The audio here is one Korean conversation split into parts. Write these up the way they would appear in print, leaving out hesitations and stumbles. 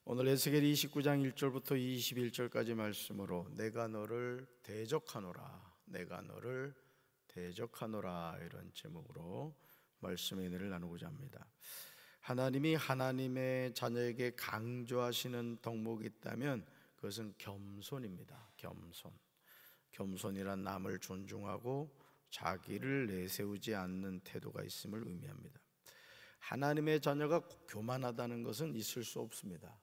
오늘 에스겔 29장 1절부터 21절까지 말씀으로 내가 너를 대적하노라, 내가 너를 대적하노라, 이런 제목으로 말씀의 은혜를 나누고자 합니다. 하나님이 하나님의 자녀에게 강조하시는 덕목이 있다면 그것은 겸손입니다. 겸손이란 남을 존중하고 자기를 내세우지 않는 태도가 있음을 의미합니다. 하나님의 자녀가 교만하다는 것은 있을 수 없습니다.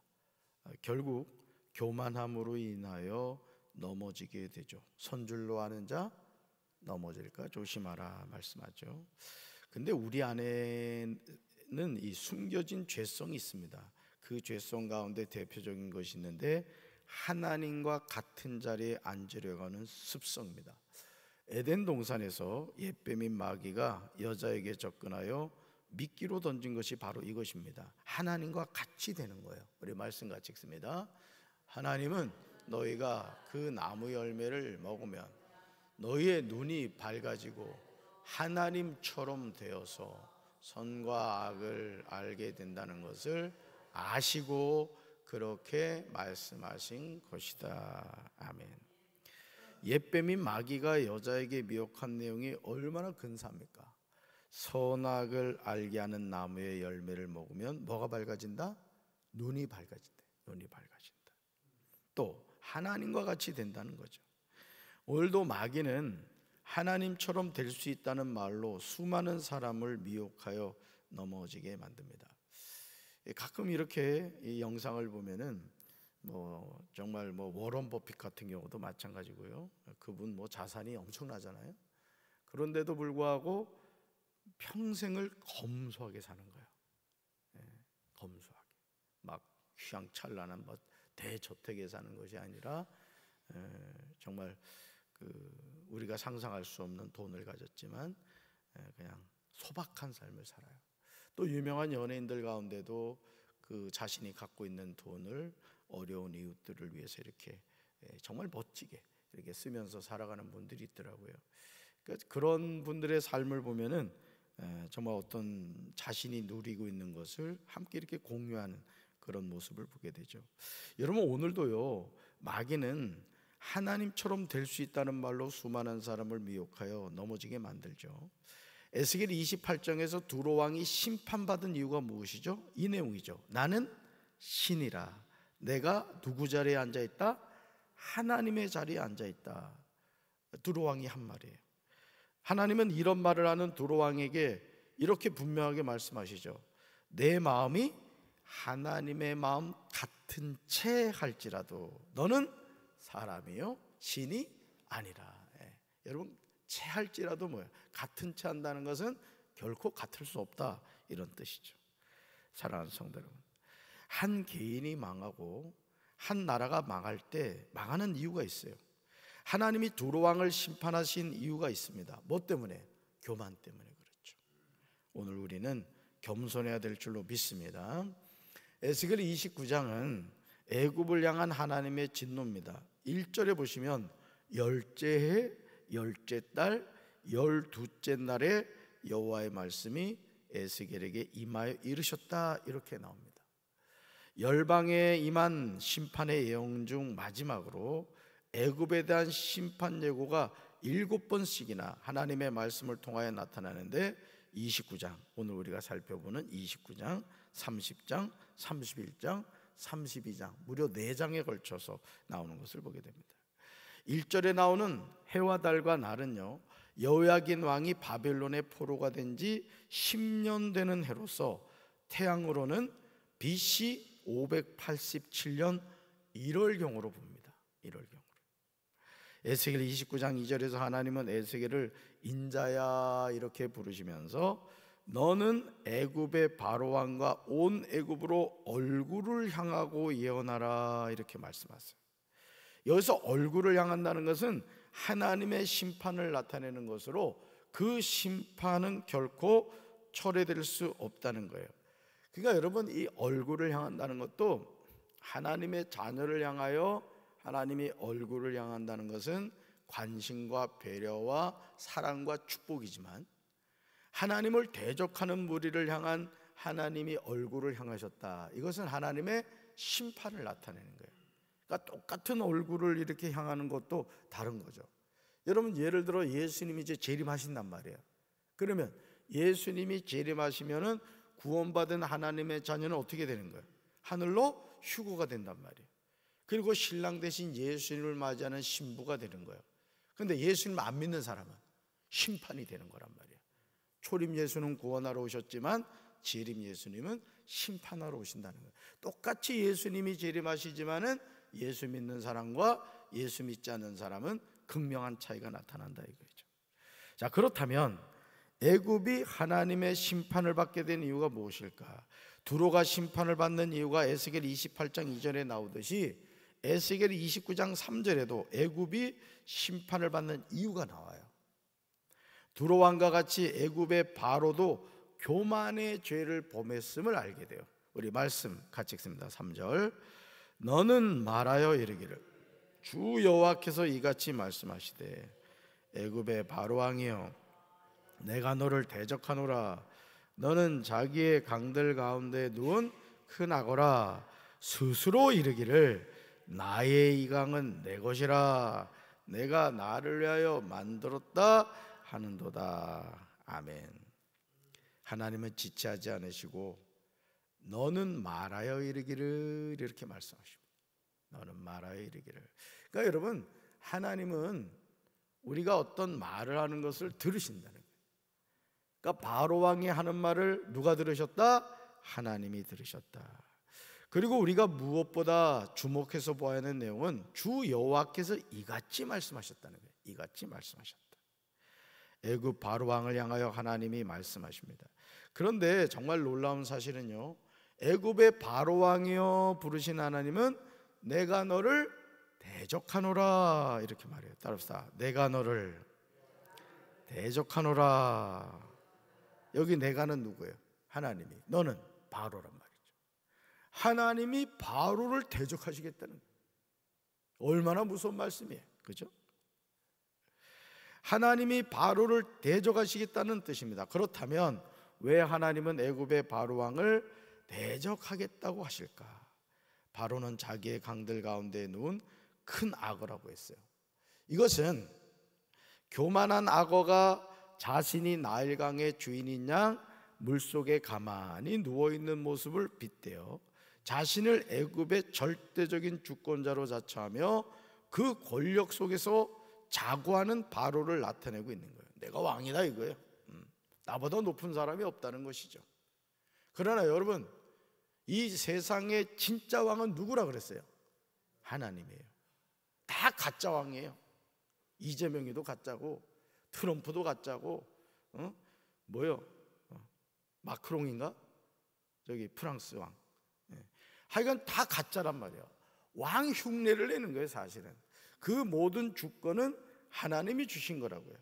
결국 교만함으로 인하여 넘어지게 되죠. 선줄로 하는 자 넘어질까 조심하라 말씀하죠. 근데 우리 안에는 이 숨겨진 죄성이 있습니다. 그 죄성 가운데 대표적인 것이 있는데 하나님과 같은 자리에 앉으려고 하는 습성입니다. 에덴 동산에서 옓뱀인 마귀가 여자에게 접근하여 미끼로 던진 것이 바로 이것입니다. 하나님과 같이 되는 거예요. 우리 말씀 같이 읽습니다. 하나님은 너희가 그 나무 열매를 먹으면 너희의 눈이 밝아지고 하나님처럼 되어서 선과 악을 알게 된다는 것을 아시고 그렇게 말씀하신 것이다. 아멘. 옓뱀인 마귀가 여자에게 미혹한 내용이 얼마나 근사합니까? 선악을 알게 하는 나무의 열매를 먹으면 뭐가 밝아진다? 눈이 밝아진다. 눈이 밝아진다. 또 하나님과 같이 된다는 거죠. 오늘도 마귀는 하나님처럼 될 수 있다는 말로 수많은 사람을 미혹하여 넘어지게 만듭니다. 가끔 이렇게 이 영상을 보면은 정말 워런 버핏 같은 경우도 마찬가지고요. 그분 자산이 엄청나잖아요. 그런데도 불구하고 평생을 검소하게 사는 거예요. 검소하게, 막 휘황찬란한 대저택에 사는 것이 아니라 정말 우리가 상상할 수 없는 돈을 가졌지만 그냥 소박한 삶을 살아요. 또 유명한 연예인들 가운데도 그 자신이 갖고 있는 돈을 어려운 이웃들을 위해서 이렇게 정말 멋지게 이렇게 쓰면서 살아가는 분들이 있더라고요. 그러니까 그런 분들의 삶을 보면은 정말 어떤 자신이 누리고 있는 것을 함께 이렇게 공유하는 그런 모습을 보게 되죠. 여러분, 오늘도요, 마귀는 하나님처럼 될 수 있다는 말로 수많은 사람을 미혹하여 넘어지게 만들죠. 에스겔 28장에서 두로 왕이 심판받은 이유가 무엇이죠? 이 내용이죠. 나는 신이라. 내가 누구 자리에 앉아있다? 하나님의 자리에 앉아있다. 두로 왕이 한 말이에요. 하나님은 이런 말을 하는 두로 왕에게 이렇게 분명하게 말씀하시죠. 내 마음이 하나님의 마음 같은 채 할지라도 너는 사람이요 신이 아니라. 여러분, 채 할지라도 뭐예요? 같은 채 한다는 것은 결코 같을 수 없다, 이런 뜻이죠. 사랑하는 성도 여러분, 한 개인이 망하고 한 나라가 망할 때 망하는 이유가 있어요. 하나님이 두로 왕을 심판하신 이유가 있습니다. 뭐 때문에? 교만 때문에 그렇죠. 오늘 우리는 겸손해야 될 줄로 믿습니다. 에스겔 29장은 애굽을 향한 하나님의 진노입니다. 1절에 보시면 열째 해, 열째 달, 12째 날에 여호와의 말씀이 에스겔에게 임하여 이르셨다, 이렇게 나옵니다. 열방에 임한 심판의 예언 중 마지막으로 애굽에 대한 심판 예고가 7번씩이나 하나님의 말씀을 통하여 나타나는데 29장, 오늘 우리가 살펴보는 29장, 30장, 31장, 32장, 무려 4장에 걸쳐서 나오는 것을 보게 됩니다. 1절에 나오는 해와 달과 날은요, 여호야긴 왕이 바벨론의 포로가 된 지 10년 되는 해로서 태양으로는 BC 587년 1월경으로 봅니다. 1월경. 에스겔 29장 2절에서 하나님은 에스겔을 인자야 이렇게 부르시면서 너는 애굽의 바로왕과 온 애굽으로 얼굴을 향하고 예언하라, 이렇게 말씀하세요. 여기서 얼굴을 향한다는 것은 하나님의 심판을 나타내는 것으로 그 심판은 결코 철회될 수 없다는 거예요. 그러니까 여러분, 이 얼굴을 향한다는 것도 하나님의 자녀를 향하여 하나님이 얼굴을 향한다는 것은 관심과 배려와 사랑과 축복이지만 하나님을 대적하는 무리를 향한 하나님이 얼굴을 향하셨다, 이것은 하나님의 심판을 나타내는 거예요. 그러니까 똑같은 얼굴을 이렇게 향하는 것도 다른 거죠. 여러분, 예를 들어 예수님이 이제 재림하신단 말이에요. 그러면 예수님이 재림하시면은 구원받은 하나님의 자녀는 어떻게 되는 거예요? 하늘로 휴거가 된단 말이에요. 그리고 신랑 대신 예수님을 맞이하는 신부가 되는 거예요. 그런데 예수님 안 믿는 사람은 심판이 되는 거란 말이에요. 초림 예수는 구원하러 오셨지만 재림 예수님은 심판하러 오신다는 거예요. 똑같이 예수님이 재림하시지만은 예수 믿는 사람과 예수 믿지 않는 사람은 극명한 차이가 나타난다 이거죠. 자, 그렇다면 애굽이 하나님의 심판을 받게 된 이유가 무엇일까? 두로가 심판을 받는 이유가 에스겔 28장 2절에 나오듯이 에스겔 29장 3절에도 애굽이 심판을 받는 이유가 나와요. 두로 왕과 같이 애굽의 바로도 교만의 죄를 범했음을 알게 돼요. 우리 말씀 같이 읽습니다. 3절. 너는 말하여 이르기를 주 여호와께서 이같이 말씀하시되 애굽의 바로 왕이여 내가 너를 대적하노라. 너는 자기의 강들 가운데 누운 큰 악어라. 스스로 이르기를 나의 이 강은 내 것이라. 내가 나를 위하여 만들었다 하는도다. 아멘. 하나님은 지체하지 않으시고 너는 말하여 이르기를 이렇게 말씀하십니다. 너는 말하여 이르기를. 그러니까 여러분, 하나님은 우리가 어떤 말을 하는 것을 들으신다는 거예요. 그러니까 바로 왕이 하는 말을 누가 들으셨다? 하나님이 들으셨다. 그리고 우리가 무엇보다 주목해서 보아야 하는 내용은 주 여호와께서 이같이 말씀하셨다는 거예요. 이같이 말씀하셨다. 애굽 바로 왕을 향하여 하나님이 말씀하십니다. 그런데 정말 놀라운 사실은요, 애굽의 바로 왕이여 부르신 하나님은 내가 너를 대적하노라 이렇게 말해요. 따라합시다. 내가 너를 대적하노라. 여기 내가는 누구예요? 하나님이. 너는 바로란 말이죠. 하나님이 바로를 대적하시겠다는 거예요. 얼마나 무서운 말씀이에요. 그죠? 하나님이 바로를 대적하시겠다는 뜻입니다. 그렇다면 왜 하나님은 애굽의 바로 왕을 대적하겠다고 하실까? 바로는 자기의 강들 가운데 누운 큰 악어라고 했어요. 이것은 교만한 악어가 자신이 나일강의 주인인 양 물속에 가만히 누워있는 모습을 빗대어 자신을 애굽의 절대적인 주권자로 자처하며 그 권력 속에서 자고하는 바로를 나타내고 있는 거예요. 내가 왕이다 이거예요. 나보다 높은 사람이 없다는 것이죠. 그러나 여러분, 이 세상의 진짜 왕은 누구라 그랬어요? 하나님이에요. 다 가짜 왕이에요. 이재명이도 가짜고 트럼프도 가짜고 마크롱인가? 저기 프랑스 왕. 하여간 다 가짜란 말이에요. 왕 흉내를 내는 거예요. 사실은 그 모든 주권은 하나님이 주신 거라고요.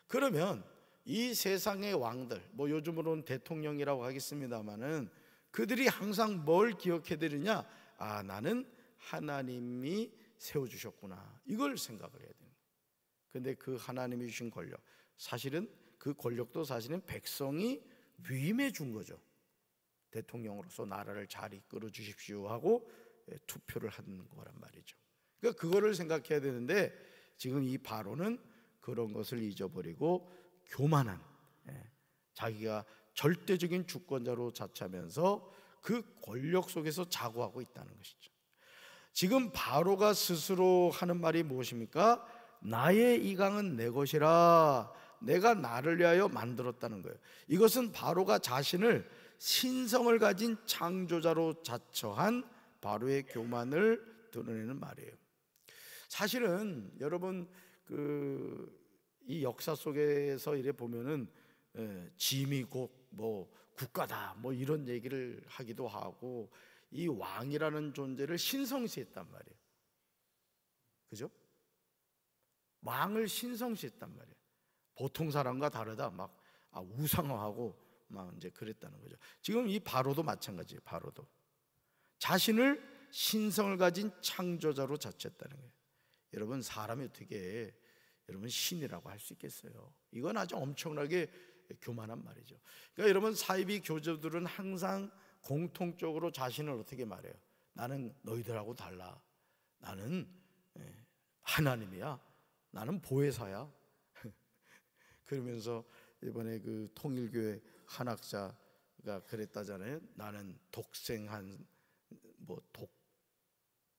그러면 이 세상의 왕들, 요즘으로는 대통령이라고 하겠습니다마는 그들이 항상 뭘 기억해 드리냐? 아, 나는 하나님이 세워주셨구나, 이걸 생각을 해야 돼요. 근데 그 하나님이 주신 권력, 사실은 그 권력도 사실은 백성이 위임해 준 거죠. 대통령으로서 나라를 잘 이끌어 주십시오 하고 투표를 하는 거란 말이죠. 그러니까 그거를 생각해야 되는데 지금 이 바로는 그런 것을 잊어버리고 교만한, 자기가 절대적인 주권자로 자처하면서 그 권력 속에서 자고하고 있다는 것이죠. 지금 바로가 스스로 하는 말이 무엇입니까? 나의 이 강은 내 것이라. 내가 나를 위하여 만들었다는 거예요. 이것은 바로가 자신을 신성을 가진 창조자로 자처한 바로의 교만을 드러내는 말이에요. 사실은 여러분, 이 역사 속에서 이래 보면은 짐이 곧 국가다 이런 얘기를 하기도 하고, 이 왕이라는 존재를 신성시했단 말이에요. 그죠? 왕을 신성시했단 말이에요. 보통 사람과 다르다, 우상화하고 이제 그랬다는 거죠. 지금 이 바로도 마찬가지예요. 바로도 자신을 신성을 가진 창조자로 자처했다는 거예요. 여러분, 사람이 어떻게 여러분 신이라고 할 수 있겠어요? 이건 아주 엄청나게 교만한 말이죠. 그러니까 여러분, 사이비 교주들은 항상 공통적으로 자신을 어떻게 말해요? 나는 너희들하고 달라. 나는 하나님이야. 나는 보혜사야. 그러면서 이번에 그 통일교회 한학자가 그랬다잖아요. 나는 독생한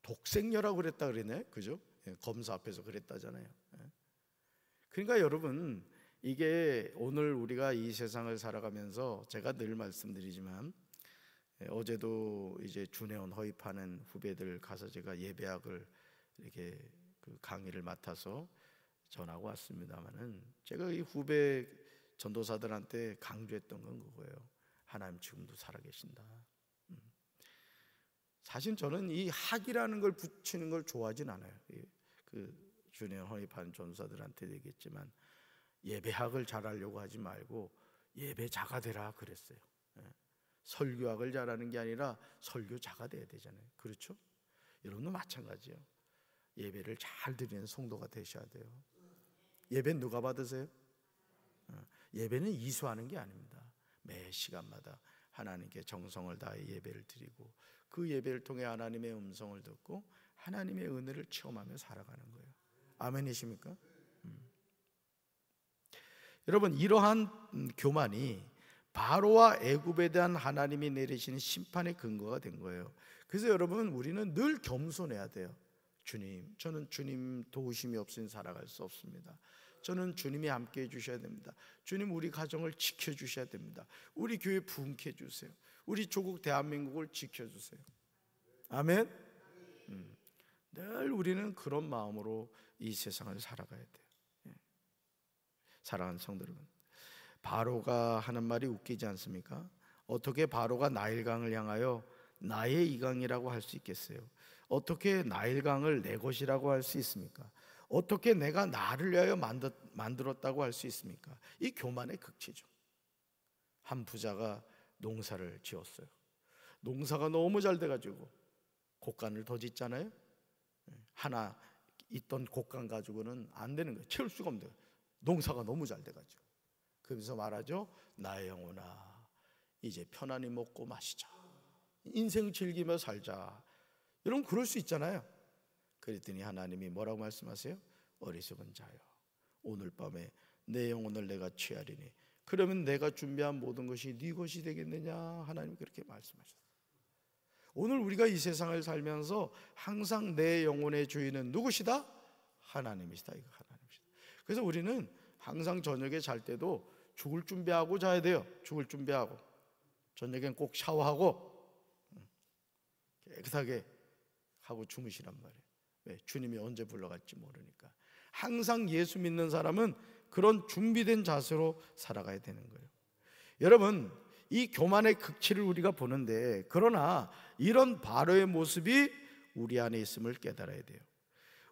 독생녀라고 그랬다 그랬네, 그죠? 검사 앞에서 그랬다잖아요. 그러니까 여러분, 이게 오늘 우리가 이 세상을 살아가면서 제가 늘 말씀드리지만, 어제도 이제 준회원 허입하는 후배들 가서 제가 예배학을 이렇게 그 강의를 맡아서 전하고 왔습니다만은, 제가 이 후배 전도사들한테 강조했던 건 그거예요. 하나님 지금도 살아계신다. 사실 저는 이 학이라는 걸 붙이는 걸 좋아하진 않아요. 그 준회원 허입하는 전도사들한테 얘기했지만, 예배학을 잘하려고 하지 말고 예배자가 되라 그랬어요. 설교학을 잘하는 게 아니라 설교자가 돼야 되잖아요. 그렇죠? 여러분도 마찬가지예요. 예배를 잘 드리는 성도가 되셔야 돼요. 예배는 누가 받으세요? 예배는 이수하는 게 아닙니다. 매 시간마다 하나님께 정성을 다해 예배를 드리고, 그 예배를 통해 하나님의 음성을 듣고 하나님의 은혜를 체험하며 살아가는 거예요. 아멘이십니까? 여러분, 이러한 교만이 바로와 애굽에 대한 하나님이 내리시는 심판의 근거가 된 거예요. 그래서 여러분, 우리는 늘 겸손해야 돼요. 주님, 저는 주님 도우심이 없으니 살아갈 수 없습니다. 저는 주님이 함께 해주셔야 됩니다. 주님, 우리 가정을 지켜주셔야 됩니다. 우리 교회 부흥케 해주세요. 우리 조국 대한민국을 지켜주세요. 아멘. 늘 우리는 그런 마음으로 이 세상을 살아가야 돼요. 사랑하는 성도 여러분, 바로가 하는 말이 웃기지 않습니까? 어떻게 바로가 나일강을 향하여 나의 이강이라고 할 수 있겠어요? 어떻게 나일강을 내 것이라고 할 수 있습니까? 어떻게 내가 나를 위하여 만들었다고 할 수 있습니까? 이 교만의 극치죠. 한 부자가 농사를 지었어요. 농사가 너무 잘 돼가지고 곡간을 더 짓잖아요. 하나 있던 곡간 가지고는 안 되는 거예요. 채울 수가 없는 거예요. 농사가 너무 잘 돼가지고. 그래서 말하죠. 나의 영혼아, 이제 편안히 먹고 마시자. 인생 즐기며 살자. 여러분, 그럴 수 있잖아요. 그랬더니 하나님이 뭐라고 말씀하세요? 어리석은 자여, 오늘 밤에 내 영혼을 내가 취하리니 그러면 내가 준비한 모든 것이 네 것이 되겠느냐. 하나님이 그렇게 말씀하셨어요. 오늘 우리가 이 세상을 살면서 항상 내 영혼의 주인은 누구시다? 하나님이시다. 이거 하나님이시다. 그래서 우리는 항상 저녁에 잘 때도 죽을 준비하고 자야 돼요. 죽을 준비하고 저녁엔 꼭 샤워하고 깨끗하게 하고 주무시란 말이에요. 왜? 주님이 언제 불러갈지 모르니까. 항상 예수 믿는 사람은 그런 준비된 자세로 살아가야 되는 거예요. 여러분, 이 교만의 극치를 우리가 보는데, 그러나 이런 바로의 모습이 우리 안에 있음을 깨달아야 돼요.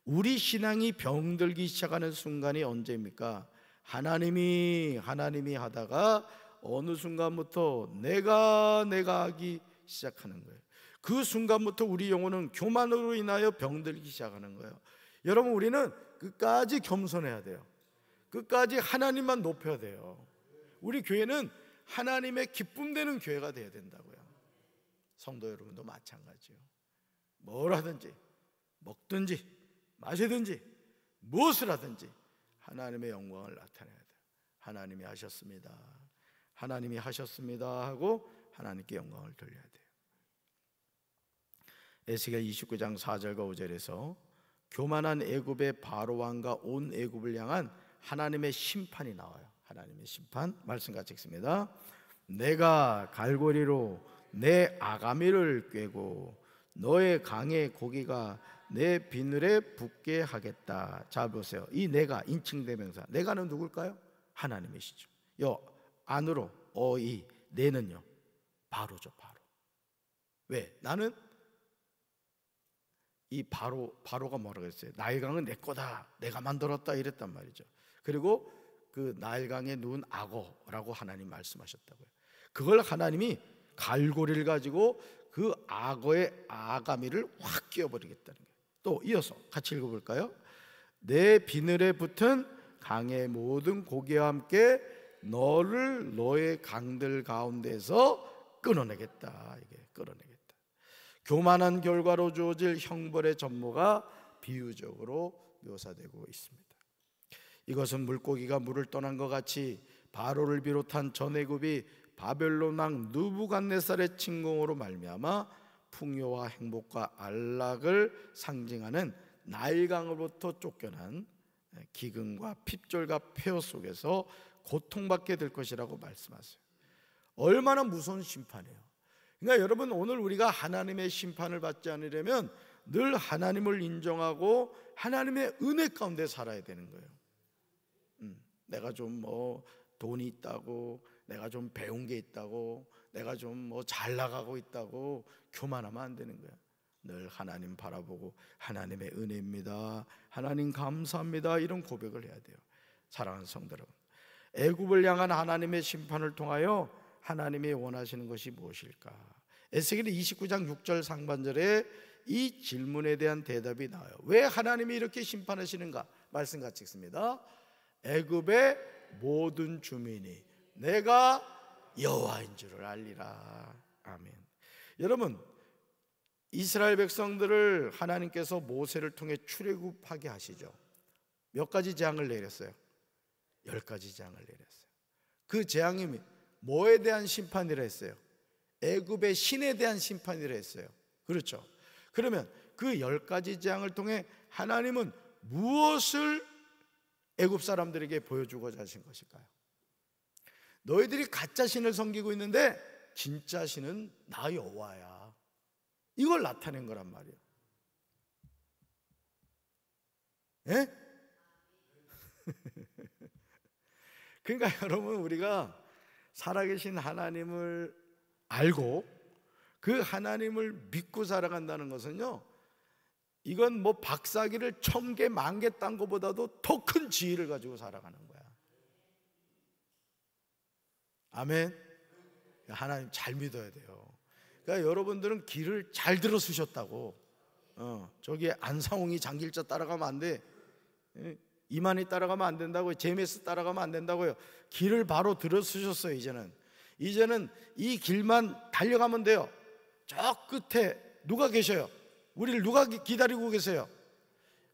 우리 신앙이 병들기 시작하는 순간이 언제입니까? 하나님이 하다가 어느 순간부터 내가 하기 시작하는 거예요. 그 순간부터 우리 영혼은 교만으로 인하여 병들기 시작하는 거예요. 여러분, 우리는 끝까지 겸손해야 돼요. 끝까지 하나님만 높여야 돼요. 우리 교회는 하나님의 기쁨되는 교회가 되어야 된다고요. 성도 여러분도 마찬가지요. 뭘 하든지 먹든지 마시든지 무엇을 하든지 하나님의 영광을 나타내야 돼요. 하나님이 하셨습니다. 하나님이 하셨습니다 하고 하나님께 영광을 돌려야 돼요. 에스겔 29장 4절과 5절에서 교만한 애굽의 바로 왕과 온 애굽을 향한 하나님의 심판이 나와요. 하나님의 심판 말씀 같이 읽습니다. 내가 갈고리로 내 아가미를 꿰고 너의 강의 고기가 내 비늘에 붙게 하겠다. 자, 보세요. 이 내가 인칭대명사, 내가는 누굴까요? 하나님이시죠. 요 안으로 어이 내는요 바로죠. 바로. 왜? 나는 이 바로가 뭐라고 했어요? 나일강은 내 거다, 내가 만들었다 이랬단 말이죠. 그리고 그 나일강에 누운 악어라고 하나님 말씀하셨다고요. 그걸 하나님이 갈고리를 가지고 그 악어의 아가미를 확 끼워버리겠다는 거예요. 또 이어서 같이 읽어볼까요? 내 비늘에 붙은 강의 모든 고기와 함께 너를 너의 강들 가운데서 끊어내겠다. 이게 끊어내겠다. 교만한 결과로 주어질 형벌의 전모가 비유적으로 묘사되고 있습니다. 이것은 물고기가 물을 떠난 것 같이 바로를 비롯한 전 애굽이 바벨론 왕 느부갓네살의 침공으로 말미암아 풍요와 행복과 안락을 상징하는 나일강으로부터 쫓겨난 기근과 핍졸과 폐허 속에서 고통받게 될 것이라고 말씀하세요. 얼마나 무서운 심판이에요. 그러니까 여러분, 오늘 우리가 하나님의 심판을 받지 않으려면 늘 하나님을 인정하고 하나님의 은혜 가운데 살아야 되는 거예요. 내가 좀 돈이 있다고, 내가 좀 배운 게 있다고, 내가 좀 잘 나가고 있다고 교만하면 안 되는 거야. 늘 하나님 바라보고 하나님의 은혜입니다, 하나님 감사합니다, 이런 고백을 해야 돼요. 사랑하는 성도 여러분, 애굽을 향한 하나님의 심판을 통하여 하나님이 원하시는 것이 무엇일까? 에스겔 29장 6절 상반절에 이 질문에 대한 대답이 나와요. 왜 하나님이 이렇게 심판하시는가? 말씀 같이 읽습니다. 애굽의 모든 주민이 내가 여호와인 줄을 알리라. 아멘. 여러분, 이스라엘 백성들을 하나님께서 모세를 통해 출애굽하게 하시죠. 몇 가지 재앙을 내렸어요? 10가지 재앙을 내렸어요. 그 재앙이 뭐에 대한 심판이라 했어요? 애굽의 신에 대한 심판이라 했어요. 그렇죠? 그러면 그 10가지 재앙을 통해 하나님은 무엇을 애굽 사람들에게 보여주고자 하신 것일까요? 너희들이 가짜 신을 섬기고 있는데 진짜 신은 나 여호와야, 이걸 나타낸 거란 말이에요. 예? 그러니까 여러분, 우리가 살아계신 하나님을 알고 그 하나님을 믿고 살아간다는 것은요, 이건 박사기를 1000개, 10,000개 딴 것보다도 더 큰 지혜를 가지고 살아가는 거야. 아멘. 하나님 잘 믿어야 돼요. 그러니까 여러분들은 길을 잘 들어서셨다고. 저기 안상홍이 장길자 따라가면 안 돼. 이만희 따라가면 안 된다고요. 제메스 따라가면 안 된다고요. 길을 바로 들어서셨어요. 이제는 이 길만 달려가면 돼요. 저 끝에 누가 계셔요? 우리를 누가 기다리고 계세요?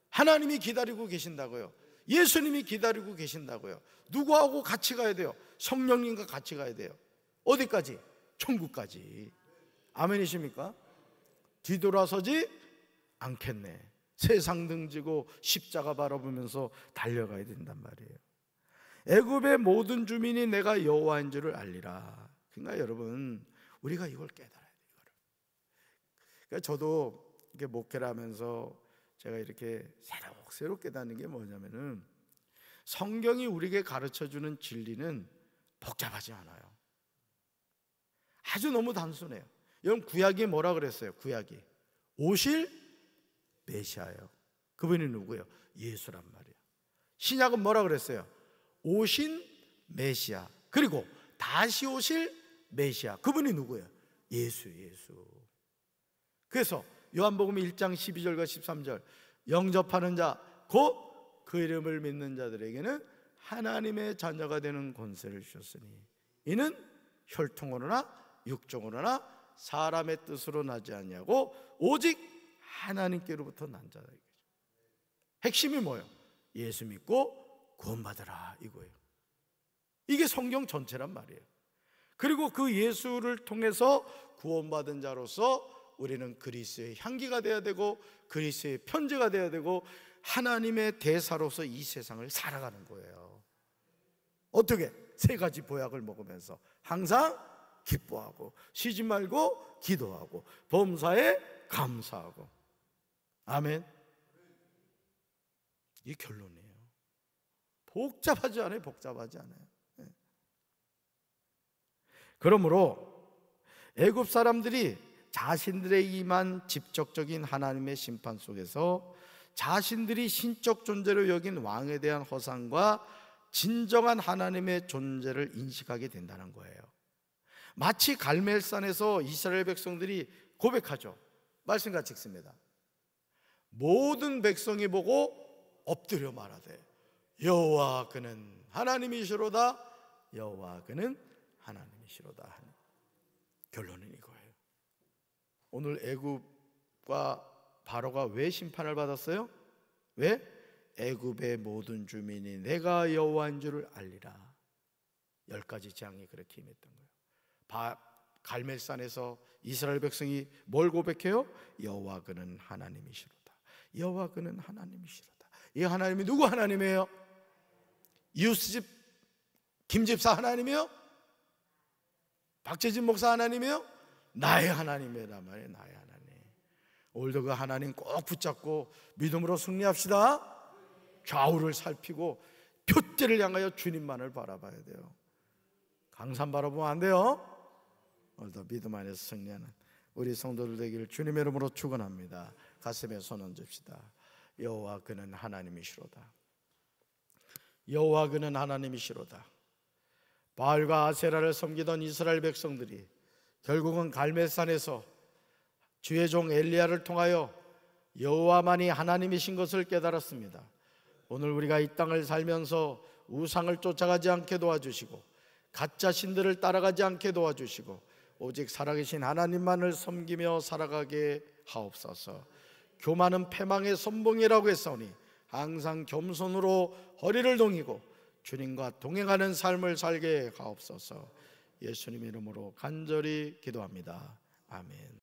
하나님이 기다리고 계신다고요. 예수님이 기다리고 계신다고요. 누구하고 같이 가야 돼요? 성령님과 같이 가야 돼요. 어디까지? 천국까지. 아멘이십니까? 뒤돌아서지 않겠네. 세상 등지고 십자가 바라보면서 달려가야 된단 말이에요. 애굽의 모든 주민이 내가 여호와인 줄을 알리라. 그러니까 여러분, 우리가 이걸 깨달아야 돼요. 그러니까 저도 이렇게 목회를 하면서 제가 이렇게 새록 깨닫는 게 뭐냐면은, 성경이 우리에게 가르쳐주는 진리는 복잡하지 않아요. 아주 너무 단순해요. 여러분, 구약이 뭐라 그랬어요? 구약이 오실 메시아예요. 그분이 누구예요? 예수란 말이에요. 신약은 뭐라 그랬어요? 오신 메시아, 그리고 다시 오실 메시아, 그분이 누구예요? 예수. 그래서 요한복음 1장 12절과 13절, 영접하는 자 곧 그 이름을 믿는 자들에게는 하나님의 자녀가 되는 권세를 주셨으니 이는 혈통으로나 육종으로나 사람의 뜻으로 나지 아니하고 오직 하나님께로부터 난 자다. 핵심이 뭐예요? 예수 믿고 구원받으라, 이거예요. 이게 성경 전체란 말이에요. 그리고 그 예수를 통해서 구원받은 자로서 우리는 그리스도의 향기가 되어야 되고 그리스도의 편지가 되어야 되고 하나님의 대사로서 이 세상을 살아가는 거예요. 어떻게? 3가지 보약을 먹으면서 항상 기뻐하고 쉬지 말고 기도하고 범사에 감사하고. 아멘. 이 결론이에요. 복잡하지 않아요. 그러므로 애굽 사람들이 자신들에 임한 직접적인 하나님의 심판 속에서 자신들이 신적 존재로 여긴 왕에 대한 허상과 진정한 하나님의 존재를 인식하게 된다는 거예요. 마치 갈멜산에서 이스라엘 백성들이 고백하죠. 말씀같이 읽습니다. 모든 백성이 보고 엎드려 말하되 여호와 그는 하나님이시로다, 여호와 그는 하나님이시로다. 결론은 이거예요. 오늘 애굽과 바로가 왜 심판을 받았어요? 왜? 애굽의 모든 주민이 내가 여호와인 줄을 알리라. 10가지 재앙이 그렇게 임했던 거예요. 갈멜산에서 이스라엘 백성이 뭘 고백해요? 여호와 그는 하나님이시로다. 여호와 그는 하나님이시로다. 이 하나님이 누구 하나님이에요? 이웃집 김집사 하나님이요? 박재진 목사 하나님이요? 나의 하나님이란 말이에요. 나의 하나님. 오늘도 그 하나님 꼭 붙잡고 믿음으로 승리합시다. 좌우를 살피고 표대를 향하여 주님만을 바라봐야 돼요. 강산 바라보면 안 돼요. 오늘도 믿음 안에서 승리하는 우리 성도들 되기를 주님의 이름으로 축원합니다. 가슴에 손 얹읍시다. 여호와 그는 하나님이시로다. 여호와 그는 하나님이시로다. 바알과 아세라를 섬기던 이스라엘 백성들이 결국은 갈멜산에서 주의 종 엘리야를 통하여 여호와만이 하나님이신 것을 깨달았습니다. 오늘 우리가 이 땅을 살면서 우상을 쫓아가지 않게 도와주시고 가짜 신들을 따라가지 않게 도와주시고 오직 살아계신 하나님만을 섬기며 살아가게 하옵소서. 교만은 패망의 선봉이라고 했사오니 항상 겸손으로 허리를 동이고 주님과 동행하는 삶을 살게 하옵소서. 예수님 이름으로 간절히 기도합니다. 아멘.